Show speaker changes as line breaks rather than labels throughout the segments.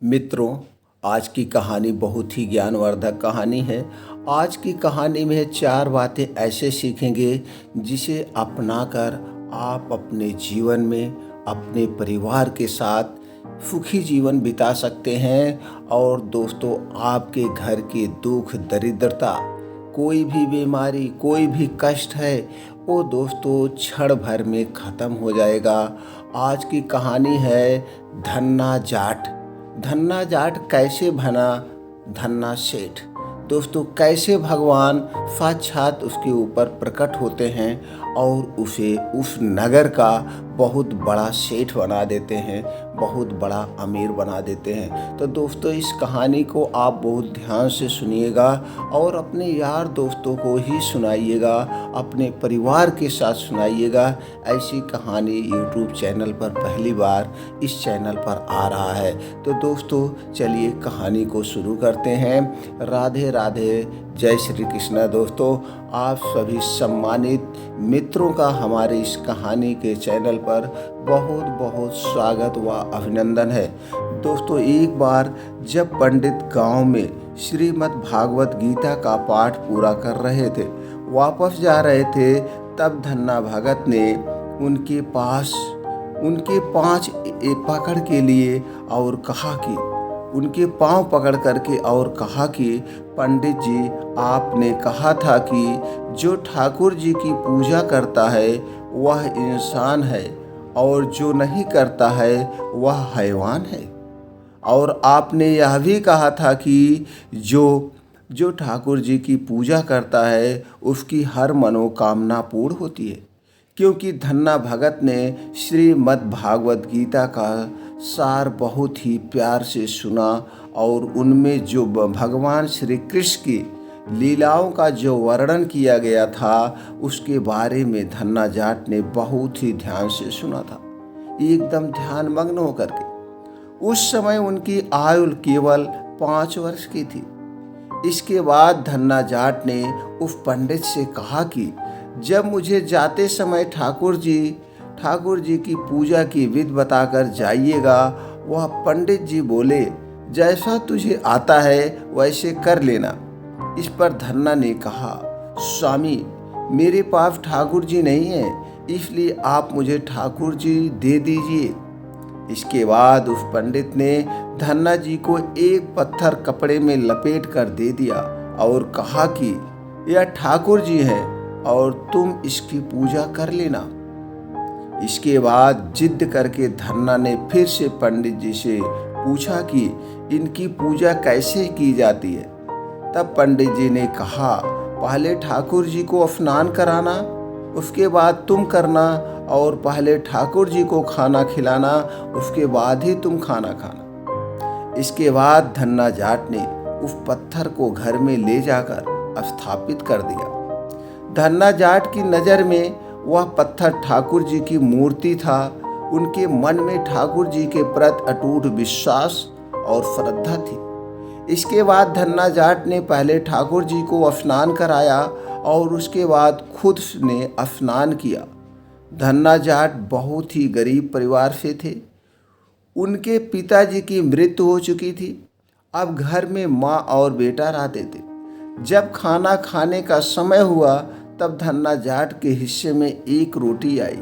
मित्रों, आज की कहानी बहुत ही ज्ञानवर्धक कहानी है। आज की कहानी में 4 बातें ऐसे सीखेंगे जिसे अपनाकर आप अपने जीवन में अपने परिवार के साथ सुखी जीवन बिता सकते हैं। और दोस्तों, आपके घर के दुख दरिद्रता, कोई भी बीमारी, कोई भी कष्ट है, वो दोस्तों क्षण भर में ख़त्म हो जाएगा। आज की कहानी है धन्ना जाट। धन्ना जाट कैसे बना धन्ना सेठ। दोस्तों, कैसे भगवान साक्षात उसके ऊपर प्रकट होते हैं और उसे उस नगर का बहुत बड़ा सेठ बना देते हैं, बहुत बड़ा अमीर बना देते हैं। तो दोस्तों, इस कहानी को आप बहुत ध्यान से सुनिएगा और अपने यार दोस्तों को ही सुनाइएगा, अपने परिवार के साथ सुनाइएगा। ऐसी कहानी यूट्यूब चैनल पर पहली बार इस चैनल पर आ रहा है। तो दोस्तों, चलिए कहानी को शुरू करते हैं। राधे राधे, जय श्री कृष्ण। दोस्तों, आप सभी सम्मानित मित्रों का हमारे इस कहानी के चैनल पर बहुत बहुत स्वागत व अभिनंदन है। दोस्तों, एक बार जब पंडित गांव में श्रीमद् भागवत गीता का पाठ पूरा कर रहे थे, वापस जा रहे थे, तब धन्ना भगत ने उनके पास उनके 5 पकड़ के लिए और कहा कि उनके पांव पकड़ करके और कहा कि पंडित जी, आपने कहा था कि जो ठाकुर जी की पूजा करता है वह इंसान है और जो नहीं करता है वह हैवान है। और आपने यह भी कहा था कि जो ठाकुर जी की पूजा करता है उसकी हर मनोकामना पूर्ण होती है। क्योंकि धन्ना भगत ने श्रीमद् भागवत गीता का सार बहुत ही प्यार से सुना और उनमें जो भगवान श्री कृष्ण की लीलाओं का जो वर्णन किया गया था उसके बारे में धन्ना जाट ने बहुत ही ध्यान से सुना था, एकदम ध्यान मग्न होकर के। उस समय उनकी आयु केवल 5 वर्ष की थी। इसके बाद धन्ना जाट ने उस पंडित से कहा कि जब मुझे जाते समय ठाकुर जी की पूजा की विधि बताकर जाइएगा। वह पंडित जी बोले, जैसा तुझे आता है वैसे कर लेना। इस पर धन्ना ने कहा, स्वामी, मेरे पास ठाकुर जी नहीं है, इसलिए आप मुझे ठाकुर जी दे दीजिए। इसके बाद उस पंडित ने धन्ना जी को एक पत्थर कपड़े में लपेट कर दे दिया और कहा कि यह ठाकुर जी है और तुम इसकी पूजा कर लेना। इसके बाद जिद करके धन्ना ने फिर से पंडित जी से पूछा कि इनकी पूजा कैसे की जाती है। तब पंडित जी ने कहा, पहले ठाकुर जी को स्नान कराना, उसके बाद तुम करना, और पहले ठाकुर जी को खाना खिलाना, उसके बाद ही तुम खाना खाना। इसके बाद धन्ना जाट ने उस पत्थर को घर में ले जाकर स्थापित कर दिया। धन्ना जाट की नज़र में वह पत्थर ठाकुर जी की मूर्ति था। उनके मन में ठाकुर जी के प्रति अटूट विश्वास और श्रद्धा थी। इसके बाद धन्ना जाट ने पहले ठाकुर जी को स्नान कराया और उसके बाद खुद ने स्नान किया। धन्ना जाट बहुत ही गरीब परिवार से थे। उनके पिताजी की मृत्यु हो चुकी थी। अब घर में माँ और बेटा रहते थे। जब खाना खाने का समय हुआ तब धन्ना जाट के हिस्से में एक रोटी आई।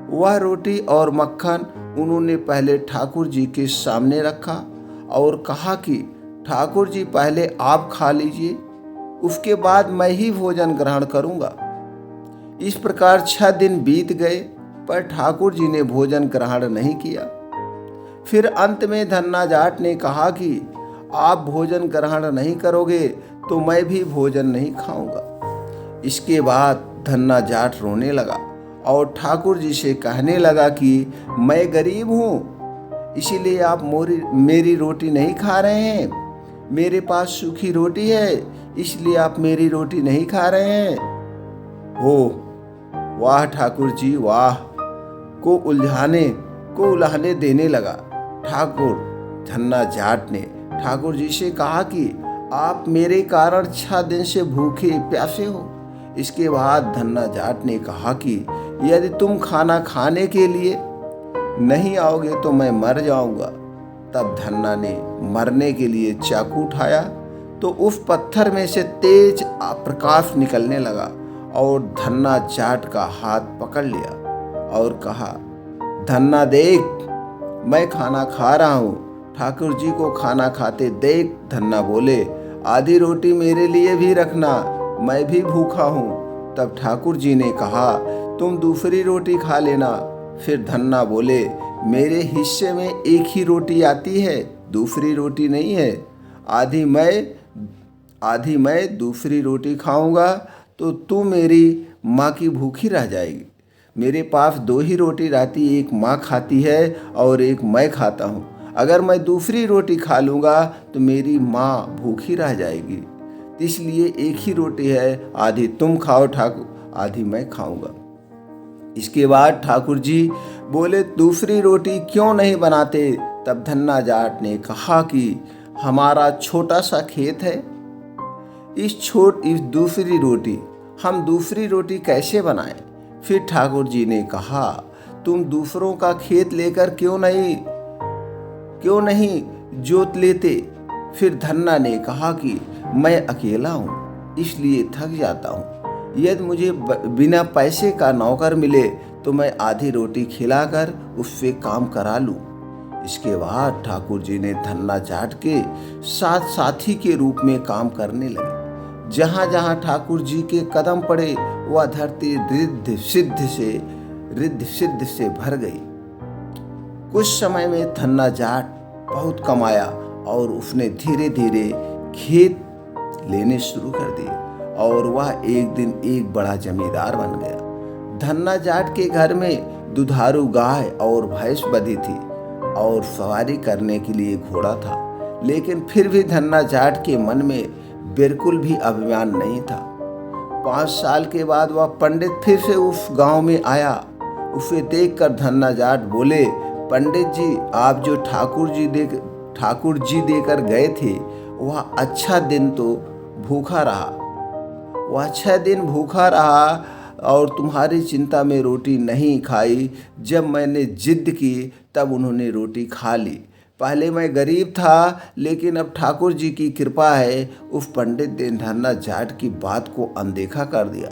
वह रोटी और मक्खन उन्होंने पहले ठाकुर जी के सामने रखा और कहा कि ठाकुर जी, पहले आप खा लीजिए, उसके बाद मैं ही भोजन ग्रहण करूंगा। इस प्रकार 6 दिन बीत गए पर ठाकुर जी ने भोजन ग्रहण नहीं किया। फिर अंत में धन्ना जाट ने कहा कि आप भोजन ग्रहण नहीं करोगे तो मैं भी भोजन नहीं खाऊंगा। इसके बाद धन्ना जाट रोने लगा और ठाकुर जी से कहने लगा कि मैं गरीब हूँ, इसीलिए आप मेरी रोटी नहीं खा रहे हैं। मेरे पास सूखी रोटी है, इसलिए आप मेरी रोटी नहीं खा रहे हैं। हो वाह ठाकुर जी, वाह को उल्हाने देने लगा। धन्ना जाट ने ठाकुर जी से कहा कि आप मेरे कारण 6 दिन से भूखे प्यासे हो। इसके बाद धन्ना जाट ने कहा कि यदि तुम खाना खाने के लिए नहीं आओगे तो मैं मर जाऊंगा। तब धन्ना ने मरने के लिए चाकू उठाया तो उस पत्थर में से तेज प्रकाश निकलने लगा और धन्ना जाट का हाथ पकड़ लिया और कहा, धन्ना देख, मैं खाना खा रहा हूँ, ठाकुर जी को खाना खाते देख। धन्ना बोले, आधी रोटी मेरे लिए भी रखना, मैं भी भूखा हूँ। तब ठाकुर जी ने कहा, तुम दूसरी रोटी खा लेना। फिर धन्ना बोले, मेरे हिस्से में एक ही रोटी आती है, दूसरी रोटी नहीं है। आधी मैं दूसरी रोटी खाऊंगा तो तू मेरी माँ की भूखी रह जाएगी। मेरे पास दो ही रोटी रहती, एक माँ खाती है और एक मैं खाता हूँ। अगर मैं दूसरी रोटी खा लूँगा तो मेरी माँ भूखी रह जाएगी। इसलिए एक ही रोटी है, आधी तुम खाओ ठाकुर, आधी मैं खाऊंगा। इसके बाद ठाकुर जी बोले, दूसरी रोटी क्यों नहीं बनाते? तब धन्ना जाट ने कहा कि हमारा छोटा सा खेत है, हम दूसरी रोटी कैसे बनाएं? फिर ठाकुर जी ने कहा, तुम दूसरों का खेत लेकर क्यों नहीं जोत लेते? फिर धन्ना ने कहा कि मैं अकेला हूँ, इसलिए थक जाता हूँ। यदि मुझे बिना पैसे का नौकर मिले तो मैं आधी रोटी खिलाकर उससे काम करा लूँ। इसके बाद ठाकुर जी ने धन्ना जाट के साथ साथी के रूप में काम करने लगे। जहाँ जहाँ ठाकुर जी के कदम पड़े वह धरती रिद्ध सिद्ध से भर गई। कुछ समय में धन्ना जाट बहुत कमाया और उसने धीरे धीरे खेत लेने शुरू कर दिए और वह एक दिन एक बड़ा जमींदार बन गया। धन्ना जाट के घर में दुधारू गाय और भैंस बंधी थी और सवारी करने के लिए घोड़ा था, लेकिन फिर भी धन्ना जाट के मन में बिल्कुल भी अभिमान नहीं था। 5 साल के बाद वह पंडित फिर से उस गांव में आया। उसे देखकर धन्ना जाट बोले, पंडित जी, आप जो ठाकुर जी देकर गए थे वह 6 दिन भूखा रहा और तुम्हारी चिंता में रोटी नहीं खाई। जब मैंने जिद की तब उन्होंने रोटी खा ली। पहले मैं गरीब था, लेकिन अब ठाकुर जी की कृपा है। उस पंडित ने धन्ना जाट की बात को अनदेखा कर दिया।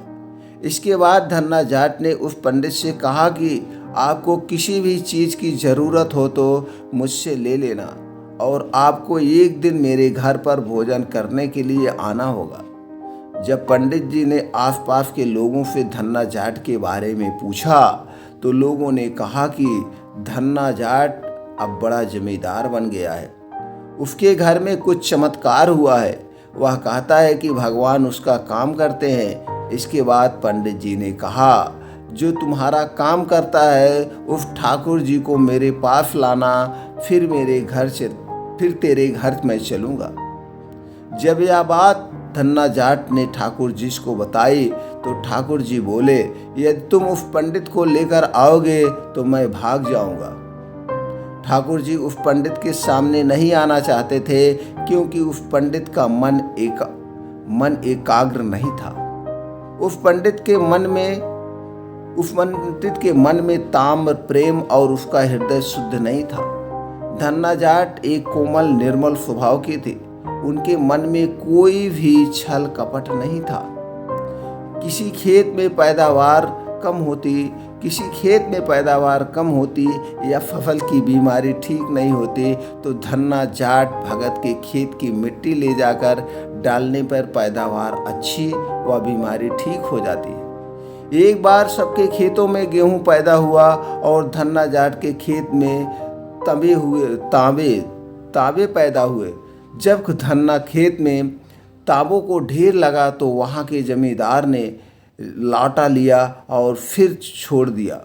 इसके बाद धन्ना जाट ने उस पंडित से कहा कि आपको किसी भी चीज़ की ज़रूरत हो तो मुझसे ले लेना और आपको एक दिन मेरे घर पर भोजन करने के लिए आना होगा। जब पंडित जी ने आसपास के लोगों से धन्ना जाट के बारे में पूछा तो लोगों ने कहा कि धन्ना जाट अब बड़ा जमींदार बन गया है, उसके घर में कुछ चमत्कार हुआ है, वह कहता है कि भगवान उसका काम करते हैं। इसके बाद पंडित जी ने कहा, जो तुम्हारा काम करता है उस ठाकुर जी को मेरे पास लाना, फिर तेरे घर मैं चलूँगा। जब यह बात धन्ना जाट ने ठाकुर जी को बताई तो ठाकुर जी बोले, यदि तुम उस पंडित को लेकर आओगे तो मैं भाग जाऊँगा। ठाकुर जी उस पंडित के सामने नहीं आना चाहते थे क्योंकि उस पंडित का मन एकाग्र नहीं था। उस पंडित के मन में ताम्र प्रेम और उसका हृदय शुद्ध नहीं था। धन्ना जाट एक कोमल निर्मल स्वभाव के थे। उनके मन में कोई भी छल कपट नहीं था। किसी खेत में पैदावार कम होती या फसल की बीमारी ठीक नहीं होती तो धन्ना जाट भगत के खेत की मिट्टी ले जाकर डालने पर पैदावार अच्छी व बीमारी ठीक हो जाती है। एक बार सबके खेतों में गेहूं पैदा हुआ और धन्ना जाट के खेत में तांबे पैदा हुए। जब धन्ना खेत में तांबों को ढेर लगा तो वहाँ के जमींदार ने लाटा लिया और फिर छोड़ दिया।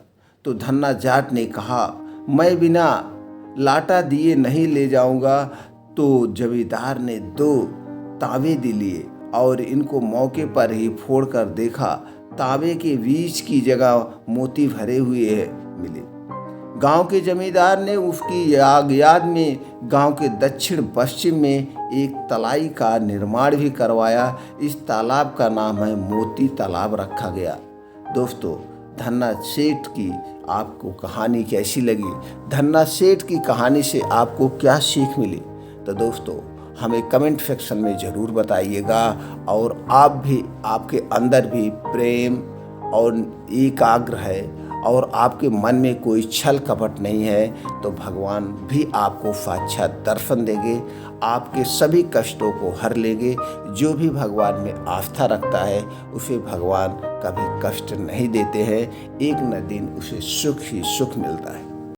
तो धन्ना जाट ने कहा, मैं बिना लाटा दिए नहीं ले जाऊंगा। तो जमींदार ने 2 तांबे लिए और इनको मौके पर ही फोड़ कर देखा, तांबे के बीच की जगह मोती भरे हुए मिले। गांव के जमींदार ने उसकी याद में गांव के दक्षिण पश्चिम में एक तलाई का निर्माण भी करवाया। इस तालाब का नाम है मोती तालाब रखा गया। दोस्तों, धन्ना सेठ की आपको कहानी कैसी लगी, धन्ना सेठ की कहानी से आपको क्या सीख मिली, तो दोस्तों हमें कमेंट सेक्शन में ज़रूर बताइएगा। और आप भी, आपके अंदर भी प्रेम और एकाग्र है और आपके मन में कोई छल कपट नहीं है, तो भगवान भी आपको साक्षात दर्शन देंगे, आपके सभी कष्टों को हर लेंगे। जो भी भगवान में आस्था रखता है उसे भगवान कभी कष्ट नहीं देते हैं, एक न दिन उसे सुख ही सुख मिलता है।